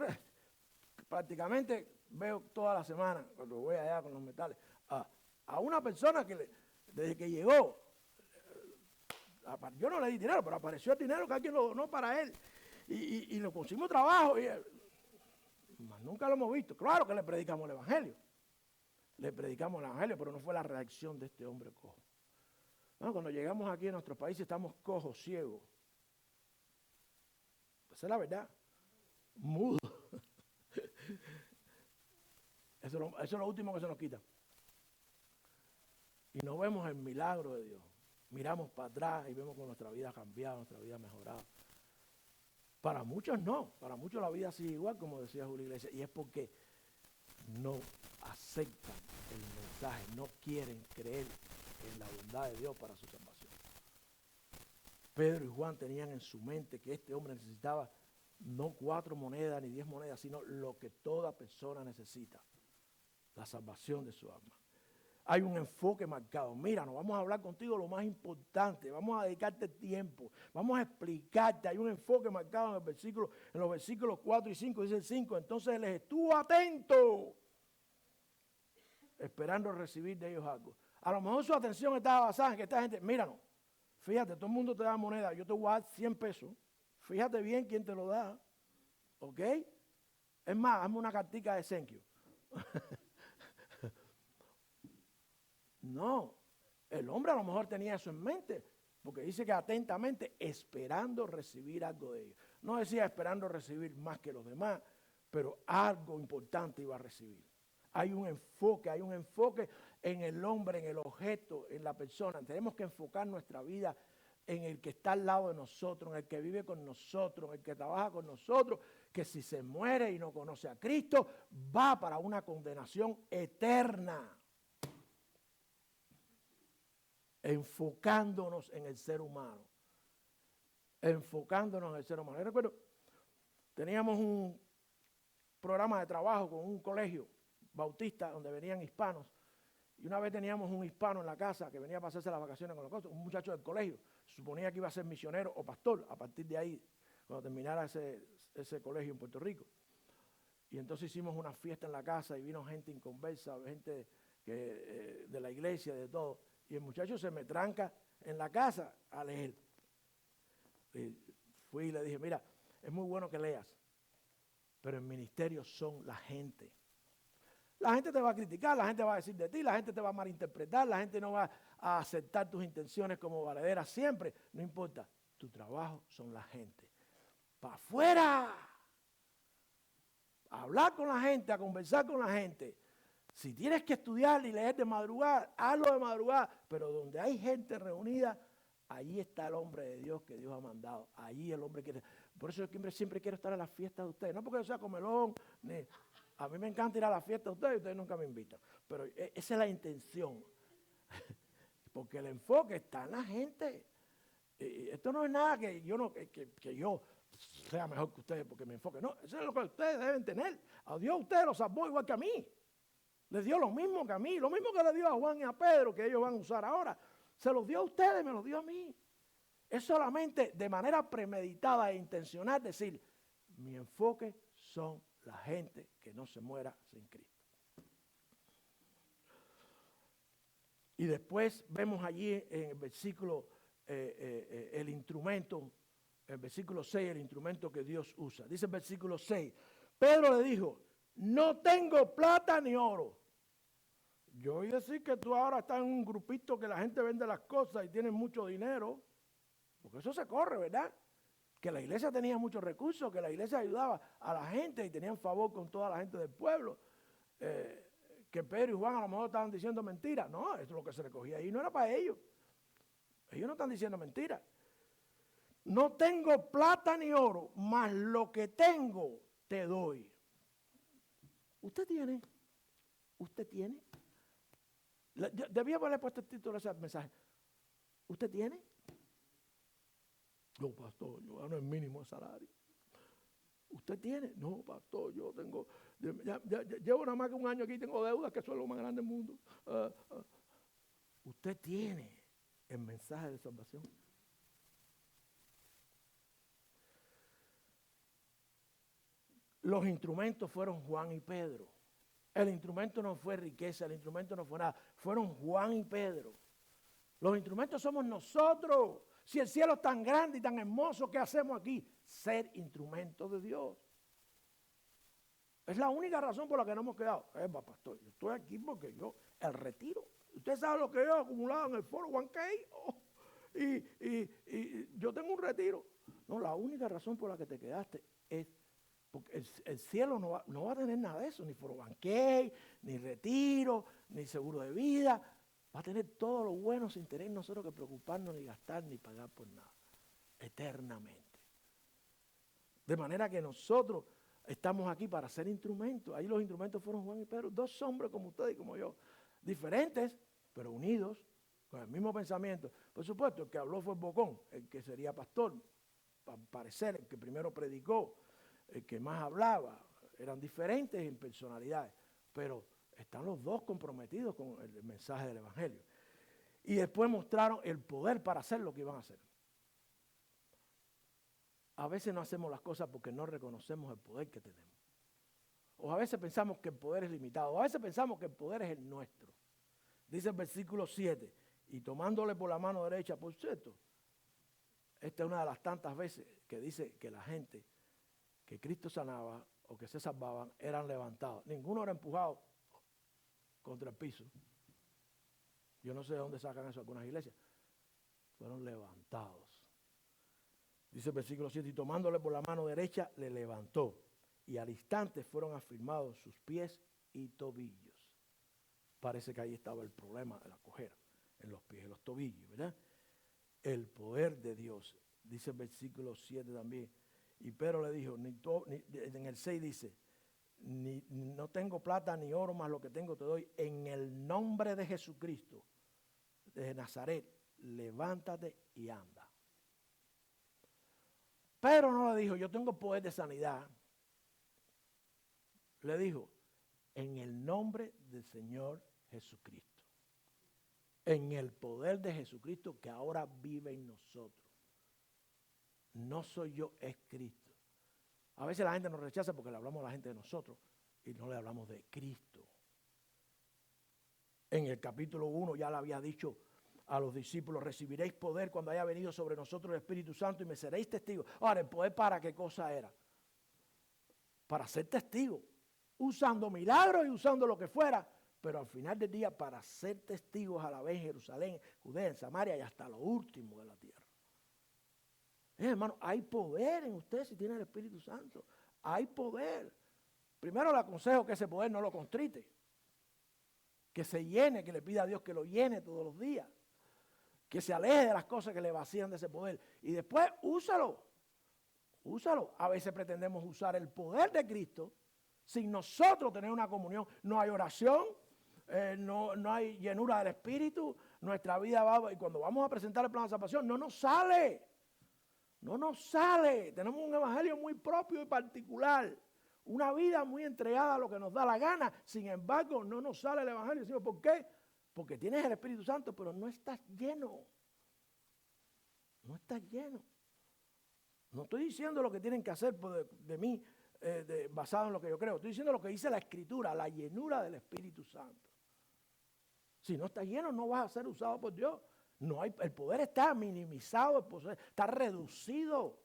prácticamente veo toda la semana, cuando voy allá con los metales, a una persona que desde que llegó, yo no le di dinero, pero apareció el dinero que alguien lo donó para él. Y le pusimos trabajo, y nunca lo hemos visto. Claro que le predicamos el Evangelio. Le predicamos el Evangelio, pero no fue la reacción de este hombre cojo. Bueno, cuando llegamos aquí en nuestro país estamos cojos, ciegos. Esa es la verdad. Mudo. Eso es lo último que se nos quita. Y no vemos el milagro de Dios. Miramos para atrás y vemos que nuestra vida ha cambiado, nuestra vida ha mejorado. Para muchos no. Para muchos la vida sigue igual, como decía Julio Iglesias. Y es porque no aceptan el mensaje, no quieren creer en la bondad de Dios para su salvación. Pedro y Juan tenían en su mente que este hombre necesitaba no 4 monedas ni 10 monedas, sino lo que toda persona necesita, la salvación de su alma. Hay un enfoque marcado. Mira, nos vamos a hablar contigo lo más importante, vamos a dedicarte tiempo, vamos a explicarte. Hay un enfoque marcado en los versículos 4 y 5, dice el 5, entonces él les estuvo atento. esperando recibir de ellos algo. A lo mejor su atención estaba basada en que esta gente, míranos, fíjate, todo el mundo te da moneda, yo te voy a dar 100 pesos. Fíjate bien quién te lo da, ¿ok? Es más, hazme una cartica de thank you. No, el hombre a lo mejor tenía eso en mente, porque dice que atentamente esperando recibir algo de ellos. No decía esperando recibir más que los demás, pero algo importante iba a recibir. Hay un enfoque en el hombre, en el objeto, en la persona. Tenemos que enfocar nuestra vida en el que está al lado de nosotros, en el que vive con nosotros, en el que trabaja con nosotros, que si se muere y no conoce a Cristo, va para una condenación eterna. Enfocándonos en el ser humano. Enfocándonos en el ser humano. Yo recuerdo, teníamos un programa de trabajo con un colegio bautista donde venían hispanos. Y una vez teníamos un hispano en la casa que venía a pasarse las vacaciones con los cosas, un muchacho del colegio. Se suponía que iba a ser misionero o pastor a partir de ahí, cuando terminara ese colegio en Puerto Rico. Y entonces hicimos una fiesta en la casa y vino gente inconversa, gente de la iglesia, de todo. Y el muchacho se me tranca en la casa a leer. Y fui y le dije, mira, es muy bueno que leas, pero el ministerio son la gente. La gente te va a criticar, la gente va a decir de ti, la gente te va a malinterpretar, la gente no va a aceptar tus intenciones como valederas siempre. No importa, tu trabajo son la gente. ¡Para afuera! A hablar con la gente, a conversar con la gente. Si tienes que estudiar y leer de madrugada, hazlo de madrugada. Pero donde hay gente reunida, ahí está el hombre de Dios que Dios ha mandado. Ahí el hombre quiere. Por eso yo siempre quiero estar en las fiestas de ustedes. No porque yo sea comelón, a mí me encanta ir a las fiestas de ustedes nunca me invitan. Pero esa es la intención. Porque el enfoque está en la gente. Esto no es nada que yo sea mejor que ustedes porque me enfoque. No, eso es lo que ustedes deben tener. A Dios ustedes lo salvó igual que a mí. Les dio lo mismo que a mí, lo mismo que le dio a Juan y a Pedro, que ellos van a usar ahora. Se los dio a ustedes, me los dio a mí. Es solamente de manera premeditada e intencional decir, mi enfoque son la gente que no se muera sin Cristo. Y después vemos allí en el versículo, el instrumento, el versículo 6, el instrumento que Dios usa. Dice el versículo 6, Pedro le dijo, no tengo plata ni oro. Yo oí decir que tú ahora estás en un grupito que la gente vende las cosas y tiene mucho dinero, porque eso se corre, ¿verdad? Que la iglesia tenía muchos recursos, que la iglesia ayudaba a la gente y tenían favor con toda la gente del pueblo. Que Pedro y Juan a lo mejor estaban diciendo mentiras. No, eso es lo que se recogía ahí, no era para ellos. Ellos no están diciendo mentiras. No tengo plata ni oro, mas lo que tengo te doy. ¿Usted tiene? ¿Usted tiene? Debía haberle puesto el título a ese mensaje. ¿Usted tiene? No, pastor, yo gano el mínimo de salario. ¿Usted tiene? No, pastor, yo tengo, llevo nada más que un año aquí y tengo deudas, que eso es lo más grande del mundo. Usted tiene el mensaje de salvación. Los instrumentos fueron Juan y Pedro. El instrumento no fue riqueza, el instrumento no fue nada. Fueron Juan y Pedro. Los instrumentos somos nosotros. Si el cielo es tan grande y tan hermoso, ¿qué hacemos aquí? Ser instrumentos de Dios. Es la única razón por la que no hemos quedado. Pastor, yo estoy aquí porque el retiro. Usted sabe lo que yo he acumulado en el foro 1K. Y yo tengo un retiro. No, la única razón por la que te quedaste es porque el cielo no va a tener nada de eso, ni foro 1K, ni retiro, ni seguro de vida. Va a tener todo lo bueno sin tener nosotros que preocuparnos, ni gastar, ni pagar por nada. Eternamente. De manera que nosotros estamos aquí para ser instrumentos. Ahí los instrumentos fueron Juan y Pedro, dos hombres como usted y como yo. Diferentes, pero unidos, con el mismo pensamiento. Por supuesto, el que habló fue Bocón, el que sería pastor, para parecer, el que primero predicó, el que más hablaba. Eran diferentes en personalidades, pero están los dos comprometidos con el mensaje del Evangelio. Y después mostraron el poder para hacer lo que iban a hacer. A veces no hacemos las cosas porque no reconocemos el poder que tenemos. O a veces pensamos que el poder es limitado. O a veces pensamos que el poder es el nuestro. Dice el versículo 7. Y tomándole por la mano derecha, por cierto, esta es una de las tantas veces que dice que la gente que Cristo sanaba o que se salvaban eran levantados. Ninguno era empujado contra el piso. Yo no sé de dónde sacan eso algunas iglesias. Fueron levantados. Dice el versículo 7, y tomándole por la mano derecha, le levantó. Y al instante fueron afirmados sus pies y tobillos. Parece que ahí estaba el problema de la cojera, en los pies y los tobillos, ¿verdad? El poder de Dios. Dice el versículo 7 también. Y Pedro le dijo, en el 6 dice, no tengo plata ni oro, más lo que tengo te doy. En el nombre de Jesucristo, de Nazaret, levántate y anda. Pedro no le dijo, yo tengo poder de sanidad. Le dijo, en el nombre del Señor Jesucristo. En el poder de Jesucristo que ahora vive en nosotros. No soy yo, es Cristo. A veces la gente nos rechaza porque le hablamos a la gente de nosotros y no le hablamos de Cristo. En el capítulo 1 ya le había dicho a los discípulos, recibiréis poder cuando haya venido sobre nosotros el Espíritu Santo y me seréis testigos. Ahora, ¿el poder para qué cosa era? Para ser testigo, usando milagros y usando lo que fuera, pero al final del día para ser testigos a la vez en Jerusalén, Judea, en Samaria y hasta lo último de la tierra. Hermano, hay poder en usted si tiene el Espíritu Santo. Hay poder. Primero le aconsejo que ese poder no lo constrite. Que se llene, que le pida a Dios que lo llene todos los días. Que se aleje de las cosas que le vacían de ese poder. Y después úsalo. Úsalo. A veces pretendemos usar el poder de Cristo sin nosotros tener una comunión. No hay oración, no hay llenura del Espíritu. Nuestra vida va, y cuando vamos a presentar el plan de salvación, no nos sale. No nos sale. Tenemos un evangelio muy propio y particular. Una vida muy entregada a lo que nos da la gana. Sin embargo, no nos sale el evangelio. Decimos, ¿por qué? Porque tienes el Espíritu Santo, pero no estás lleno. No estás lleno. No estoy diciendo lo que tienen que hacer de mí, basado en lo que yo creo. Estoy diciendo lo que dice la Escritura, la llenura del Espíritu Santo. Si no estás lleno, no vas a ser usado por Dios. No hay, el poder está minimizado, el poder está reducido.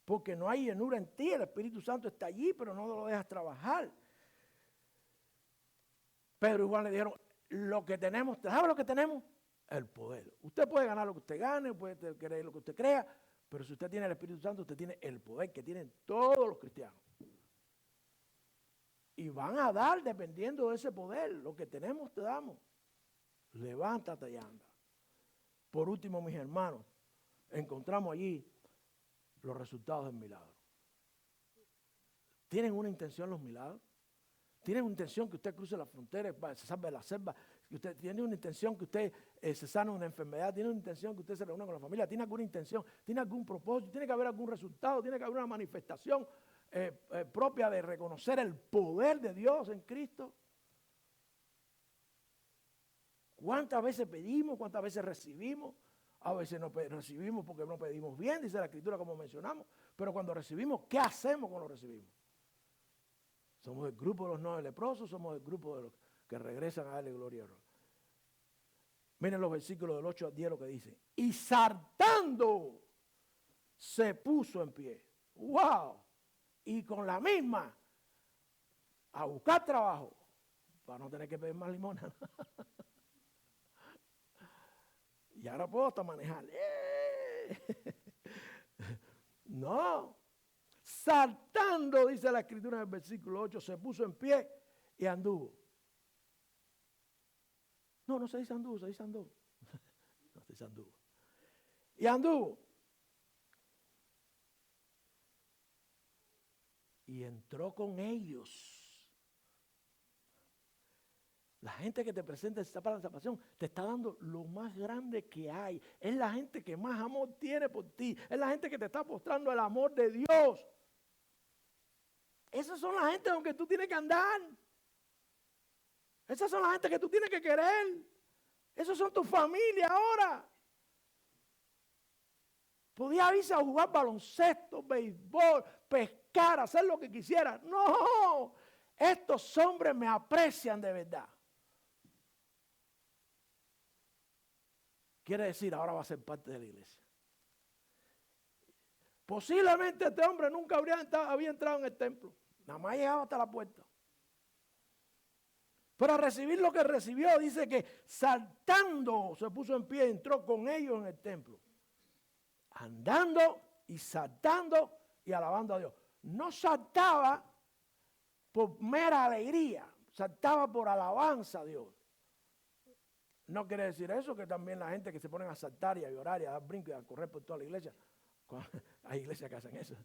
Porque no hay llenura en ti, el Espíritu Santo está allí, pero no lo dejas trabajar. Pedro igual le dijeron, lo que tenemos, ¿sabe lo que tenemos? El poder. Usted puede ganar lo que usted gane, puede creer lo que usted crea, pero si usted tiene el Espíritu Santo, usted tiene el poder que tienen todos los cristianos. Y van a dar dependiendo de ese poder. Lo que tenemos te damos. Levántate y anda. Por último, mis hermanos, encontramos allí los resultados del milagro. ¿Tienen una intención los milagros? ¿Tienen una intención que usted cruce la frontera, se salve de la selva? ¿Usted tiene una intención que usted se sane una enfermedad? ¿Tiene una intención que usted se reúna con la familia? ¿Tiene alguna intención? ¿Tiene algún propósito? ¿Tiene que haber algún resultado? ¿Tiene que haber una manifestación propia de reconocer el poder de Dios en Cristo? ¿Cuántas veces pedimos? ¿Cuántas veces recibimos? A veces no recibimos porque no pedimos bien, dice la Escritura como mencionamos. Pero cuando recibimos, ¿qué hacemos cuando recibimos? Somos el grupo de los no leprosos, somos el grupo de los que regresan a darle gloria a Dios. Miren los versículos del 8 al 10 lo que dice. Y saltando se puso en pie. ¡Wow! Y con la misma a buscar trabajo para no tener que pedir más limosna. Y ahora puedo hasta manejar. No. Saltando, dice la Escritura en el versículo 8, se puso en pie y anduvo. No se dice anduvo, se dice anduvo. No se dice anduvo. Y anduvo. Y entró con ellos. La gente que te presenta esta palabra de salvación te está dando lo más grande que hay. Es la gente que más amor tiene por ti. Es la gente que te está mostrando el amor de Dios. Esas son la gente con que tú tienes que andar. Esas son la gente que tú tienes que querer. Esas son tu familia ahora. podía irse a jugar baloncesto, béisbol, pescar, hacer lo que quisiera. No, estos hombres me aprecian de verdad. Quiere decir, ahora va a ser parte de la iglesia. Posiblemente este hombre nunca había entrado en el templo. Nada más llegaba hasta la puerta. Pero a recibir lo que recibió, dice que saltando se puso en pie y entró con ellos en el templo. Andando y saltando y alabando a Dios. No saltaba por mera alegría, saltaba por alabanza a Dios. No quiere decir eso que también la gente que se ponen a saltar y a llorar y a dar brinco y a correr por toda la iglesia. Hay iglesias que hacen eso.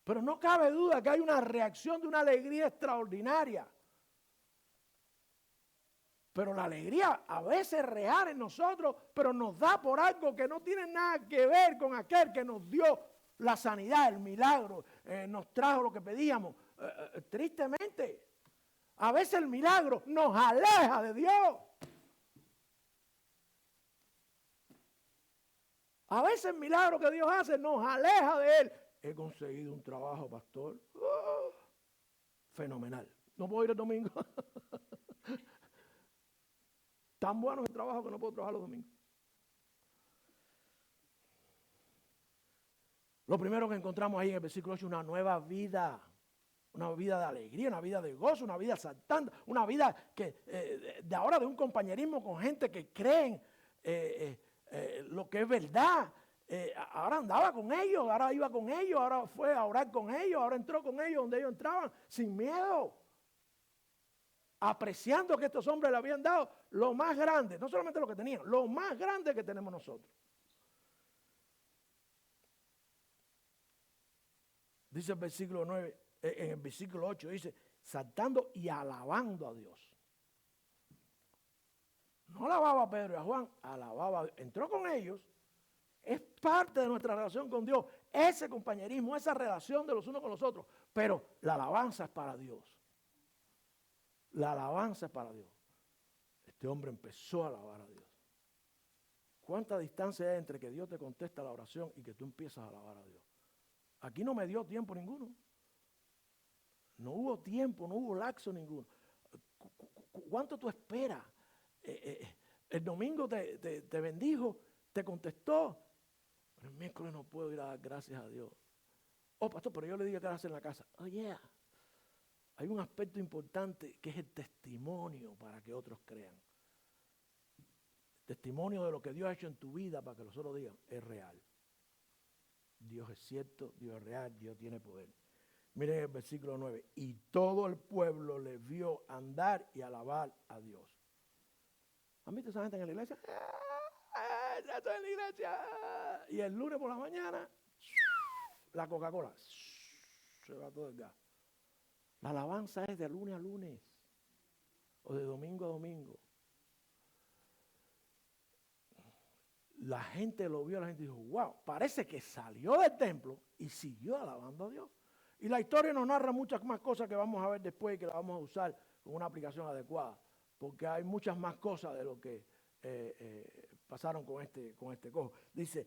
Pero no cabe duda que hay una reacción de una alegría extraordinaria. Pero la alegría a veces es real en nosotros, pero nos da por algo que no tiene nada que ver con aquel que nos dio la sanidad, el milagro, nos trajo lo que pedíamos. Tristemente, a veces el milagro nos aleja de Dios. A veces el milagro que Dios hace nos aleja de Él. He conseguido un trabajo, pastor. Fenomenal. No puedo ir el domingo. Tan bueno es el trabajo que no puedo trabajar los domingos. Lo primero que encontramos ahí en el versículo 8, una nueva vida. Una vida de alegría, una vida de gozo, una vida saltando, una vida que de ahora de un compañerismo con gente que creen lo que es verdad. Ahora andaba con ellos, ahora iba con ellos, ahora fue a orar con ellos, ahora entró con ellos donde ellos entraban, sin miedo. Apreciando que estos hombres le habían dado lo más grande, no solamente lo que tenían, lo más grande que tenemos nosotros. Dice el versículo 9. En el versículo 8 dice, saltando y alabando a Dios. No alababa a Pedro y a Juan, alababa a Dios. Entró con ellos, es parte de nuestra relación con Dios, ese compañerismo, esa relación de los unos con los otros. Pero la alabanza es para Dios. La alabanza es para Dios. Este hombre empezó a alabar a Dios. ¿Cuánta distancia hay entre que Dios te contesta la oración y que tú empiezas a alabar a Dios? Aquí no me dio tiempo ninguno. No hubo tiempo, no hubo lapso ninguno. ¿Cuánto tú esperas? El domingo te bendijo, te contestó. Pero el miércoles no puedo ir a dar gracias a Dios. Oh, pastor, pero yo le digo gracias en la casa. Oh, yeah. Hay un aspecto importante que es el testimonio para que otros crean. Testimonio de lo que Dios ha hecho en tu vida para que los otros digan, es real. Dios es cierto, Dios es real, Dios tiene poder. Miren el versículo 9. Y todo el pueblo le vio andar y alabar a Dios. ¿Han visto esa gente en la iglesia? Ya estoy en la iglesia. Y el lunes por la mañana, la Coca-Cola. Se va todo el gas. La alabanza es de lunes a lunes. O de domingo a domingo. La gente lo vio, la gente dijo, wow, parece que salió del templo y siguió alabando a Dios. Y la historia nos narra muchas más cosas que vamos a ver después y que la vamos a usar con una aplicación adecuada. Porque hay muchas más cosas de lo que pasaron con este cojo. Dice,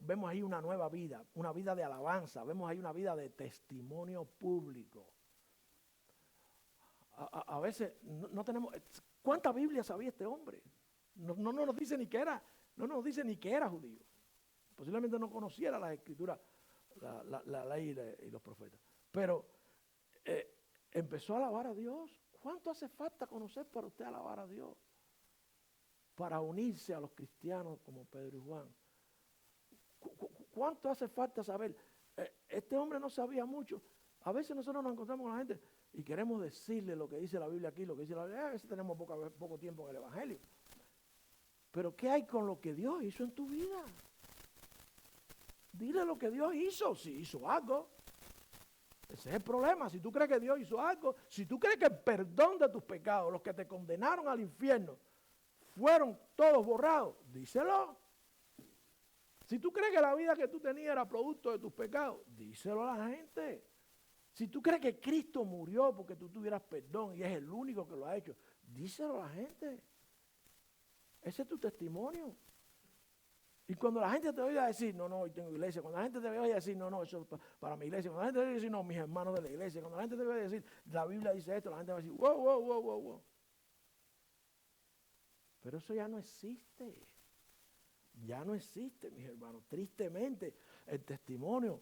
vemos ahí una nueva vida, una vida de alabanza, vemos ahí una vida de testimonio público. A veces no tenemos, ¿cuánta Biblia sabía este hombre? No nos dice ni que era, no nos dice ni que era judío. Posiblemente no conociera las escrituras, la ley y los profetas. Pero empezó a alabar a Dios. ¿Cuánto hace falta conocer para usted alabar a Dios? Para unirse a los cristianos como Pedro y Juan. ¿Cuánto hace falta saber? Este hombre no sabía mucho. A veces nosotros nos encontramos con la gente y queremos decirle lo que dice la Biblia aquí, lo que dice la Biblia. A veces tenemos poco tiempo en el Evangelio. Pero ¿qué hay con lo que Dios hizo en tu vida? Dile lo que Dios hizo, si hizo algo. Ese es el problema. Si tú crees que Dios hizo algo, si tú crees que el perdón de tus pecados, los que te condenaron al infierno, fueron todos borrados, díselo. Si tú crees que la vida que tú tenías era producto de tus pecados, díselo a la gente. Si tú crees que Cristo murió porque tú tuvieras perdón y es el único que lo ha hecho, díselo a la gente. Ese es tu testimonio. Y cuando la gente te oiga decir, no, hoy tengo iglesia. Cuando la gente te oiga decir, no, eso es para mi iglesia. Cuando la gente te oiga decir, no, mis hermanos de la iglesia. Cuando la gente te oiga decir, la Biblia dice esto, la gente va a decir, wow. Pero eso ya no existe. Ya no existe, mis hermanos. Tristemente, el testimonio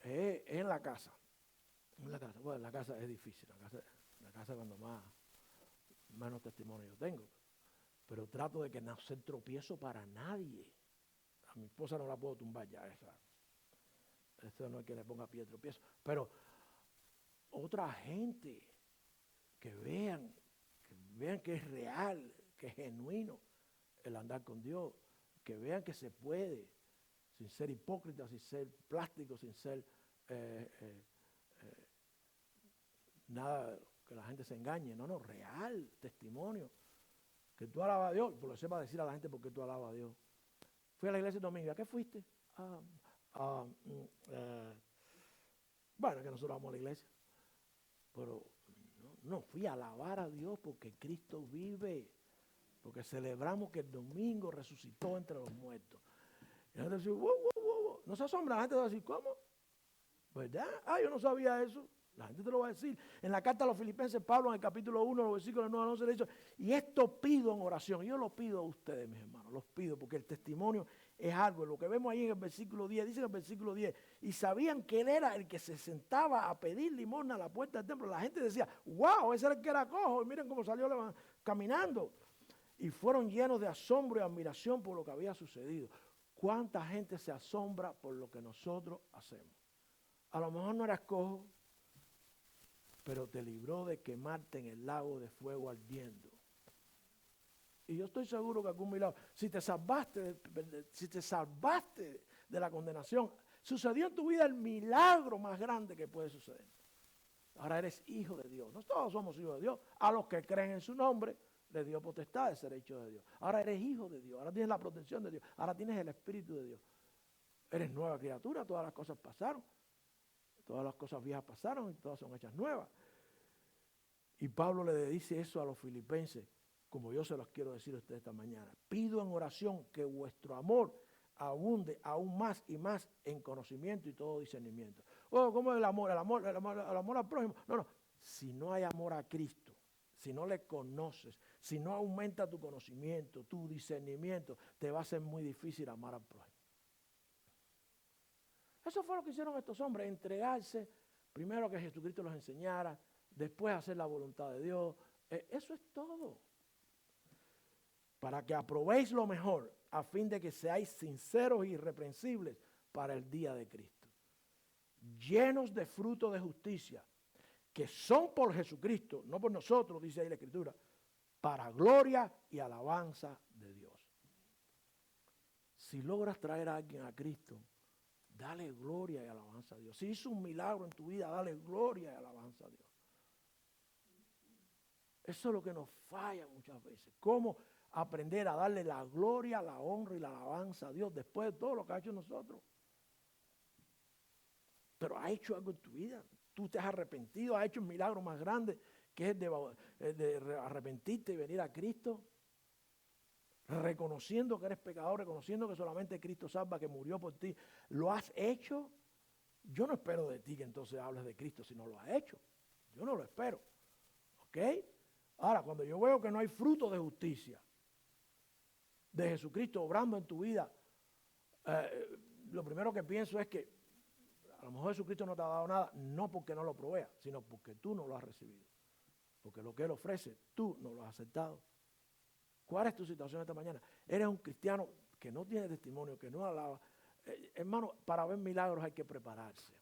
es en la casa. En la casa. Bueno, la casa es difícil. La casa cuando menos testimonio yo tengo. Pero trato de que no sea tropiezo para nadie. A mi esposa no la puedo tumbar ya. Esto no es que le ponga pie de tropiezo. Pero otra gente que vean que es real, que es genuino el andar con Dios. Que vean que se puede, sin ser hipócrita, sin ser plástico, sin ser nada que la gente se engañe. No, real, testimonio. Que tú alabas a Dios, por lo que sepa decir a la gente por qué tú alabas a Dios. Fui a la iglesia el domingo, ¿a qué fuiste? Bueno, que nosotros vamos a la iglesia. Pero no, fui a alabar a Dios porque Cristo vive. Porque celebramos que el domingo resucitó entre los muertos. Y la gente dice, wow. No se asombra, la gente va a decir, ¿cómo? ¿Verdad? Yo no sabía eso. La gente te lo va a decir. En la carta a los Filipenses, Pablo en el capítulo 1, los versículos 9 al 11 le dice, y esto pido en oración. Yo lo pido a ustedes, mis hermanos, los pido, porque el testimonio es algo. Lo que vemos ahí en el versículo 10, dice en el versículo 10, y sabían que él era el que se sentaba a pedir limosna a la puerta del templo. La gente decía, wow, ese era el que era cojo, y miren cómo salió caminando. Y fueron llenos de asombro y admiración por lo que había sucedido. ¿Cuánta gente se asombra por lo que nosotros hacemos? A lo mejor no eras cojo, pero te libró de quemarte en el lago de fuego ardiendo. Y yo estoy seguro que algún milagro, si te salvaste de la condenación, sucedió en tu vida el milagro más grande que puede suceder. Ahora eres hijo de Dios. No todos somos hijos de Dios. A los que creen en su nombre, le dio potestad de ser hecho de Dios. Ahora eres hijo de Dios. Ahora tienes la protección de Dios. Ahora tienes el Espíritu de Dios. Eres nueva criatura. Todas las cosas pasaron. Todas las cosas viejas pasaron y todas son hechas nuevas. Y Pablo le dice eso a los filipenses, como yo se los quiero decir a ustedes esta mañana. Pido en oración que vuestro amor abunde aún más y más en conocimiento y todo discernimiento. ¿Cómo es el amor? El amor al prójimo. No. Si no hay amor a Cristo, si no le conoces, si no aumenta tu conocimiento, tu discernimiento, te va a ser muy difícil amar al prójimo. Eso fue lo que hicieron estos hombres, entregarse, primero que Jesucristo los enseñara, después hacer la voluntad de Dios. Eso es todo. Para que aprobéis lo mejor, a fin de que seáis sinceros e irreprensibles para el día de Cristo. Llenos de fruto de justicia, que son por Jesucristo, no por nosotros, dice ahí la Escritura, para gloria y alabanza de Dios. Si logras traer a alguien a Cristo, dale gloria y alabanza a Dios. Si hizo un milagro en tu vida, dale gloria y alabanza a Dios. Eso es lo que nos falla muchas veces. ¿Cómo aprender a darle la gloria, la honra y la alabanza a Dios después de todo lo que ha hecho nosotros? Pero ha hecho algo en tu vida. Tú te has arrepentido, has hecho un milagro más grande que es de arrepentirte y venir a Cristo. Reconociendo que eres pecador, reconociendo que solamente Cristo salva, que murió por ti. ¿Lo has hecho? Yo no espero de ti que entonces hables de Cristo si no lo has hecho. Yo no lo espero. ¿Ok? Ahora, cuando yo veo que no hay fruto de justicia de Jesucristo obrando en tu vida, lo primero que pienso es que a lo mejor Jesucristo no te ha dado nada, no porque no lo provea, sino porque tú no lo has recibido. Porque lo que Él ofrece, tú no lo has aceptado. ¿Cuál es tu situación esta mañana? Eres un cristiano que no tiene testimonio, que no alaba. Hermano, para ver milagros hay que prepararse.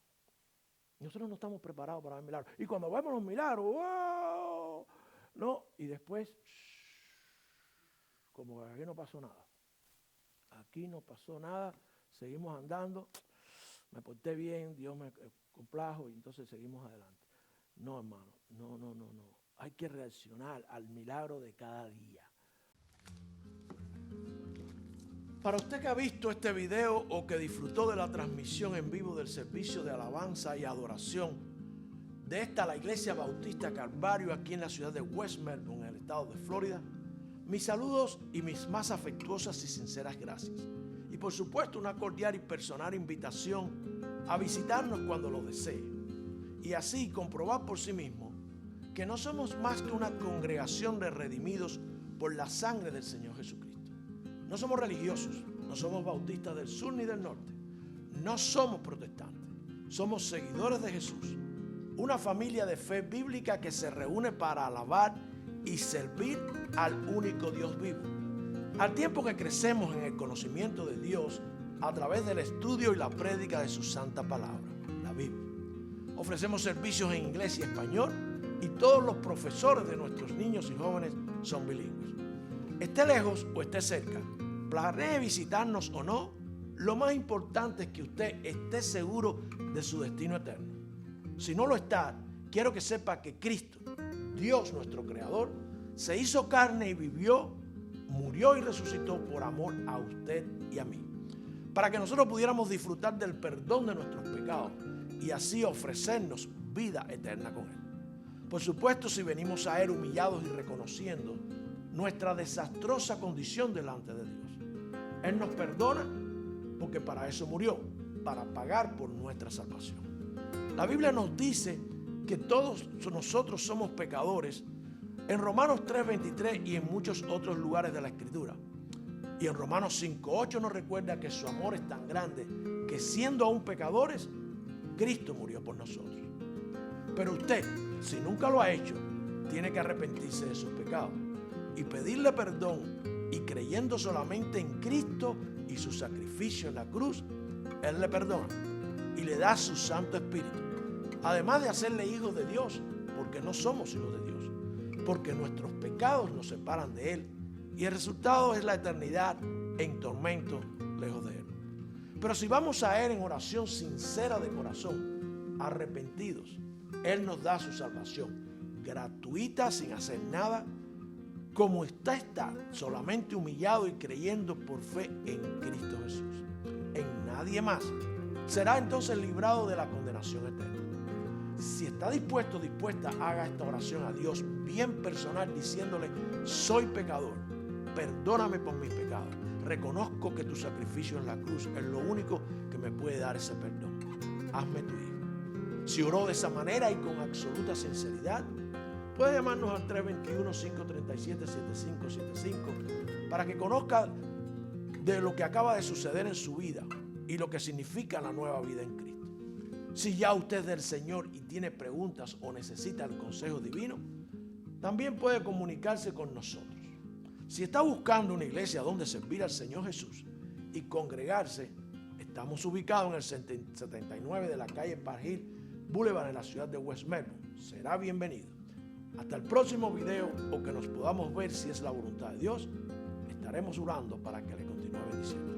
Nosotros no estamos preparados para ver milagros. Y cuando vemos los milagros, ¡wow! No, y después, como que aquí no pasó nada. Aquí no pasó nada, seguimos andando, me porté bien, Dios me complajo y entonces seguimos adelante. No, hermano, no. Hay que reaccionar al milagro de cada día. Para usted que ha visto este video o que disfrutó de la transmisión en vivo del servicio de alabanza y adoración de la Iglesia Bautista Calvario aquí en la ciudad de West Melbourne, en el estado de Florida, mis saludos y mis más afectuosas y sinceras gracias. por supuesto una cordial y personal invitación a visitarnos cuando lo desee y así comprobar por sí mismo que no somos más que una congregación de redimidos por la sangre del Señor Jesucristo. No somos religiosos, no somos bautistas del sur ni del norte, no somos protestantes, somos seguidores de Jesús, una familia de fe bíblica que se reúne para alabar y servir al único Dios vivo. Al tiempo que crecemos en el conocimiento de Dios a través del estudio y la prédica de su santa palabra, la Biblia. Ofrecemos servicios en inglés y español y todos los profesores de nuestros niños y jóvenes son bilingües. Esté lejos o esté cerca, planee visitarnos o no, lo más importante es que usted esté seguro de su destino eterno. Si no lo está, quiero que sepa que Cristo, Dios nuestro Creador, se hizo carne y vivió, murió y resucitó por amor a usted y a mí, para que nosotros pudiéramos disfrutar del perdón de nuestros pecados y así ofrecernos vida eterna con Él. Por supuesto, si venimos a Él humillados y reconociendo nuestra desastrosa condición delante de Dios, Él nos perdona porque para eso murió, para pagar por nuestra salvación. La Biblia nos dice que todos nosotros somos pecadores en Romanos 3:23 y en muchos otros lugares de la Escritura. Y en Romanos 5:8 nos recuerda que su amor es tan grande que siendo aún pecadores, Cristo murió por nosotros. Pero usted, si nunca lo ha hecho, tiene que arrepentirse de sus pecados y pedirle perdón, y creyendo solamente en Cristo y su sacrificio en la cruz, Él le perdona y le da su Santo Espíritu. Además de hacerle hijos de Dios, porque no somos hijos de Dios, porque nuestros pecados nos separan de Él y el resultado es la eternidad en tormento lejos de Él. Pero si vamos a Él en oración sincera de corazón, arrepentidos, Él nos da su salvación gratuita, sin hacer nada, como está, solamente humillado y creyendo por fe en Cristo Jesús, en nadie más. Será entonces librado de la condenación eterna. Si está dispuesto, dispuesta, haga esta oración a Dios bien personal, diciéndole: soy pecador, perdóname por mis pecados, reconozco que tu sacrificio en la cruz es lo único que me puede dar ese perdón, hazme tu hijo. Si oró de esa manera y con absoluta sinceridad, puede llamarnos al 321-537-7575 para que conozca de lo que acaba de suceder en su vida y lo que significa la nueva vida en Cristo. Si ya usted es del Señor y tiene preguntas o necesita el consejo divino, también puede comunicarse con nosotros. Si está buscando una iglesia donde servir al Señor Jesús y congregarse, estamos ubicados en el 79 de la calle Park Hill Boulevard en la ciudad de West Melbourne. Será bienvenido. Hasta el próximo video, o que nos podamos ver si es la voluntad de Dios, estaremos orando para que le continúe bendiciendo.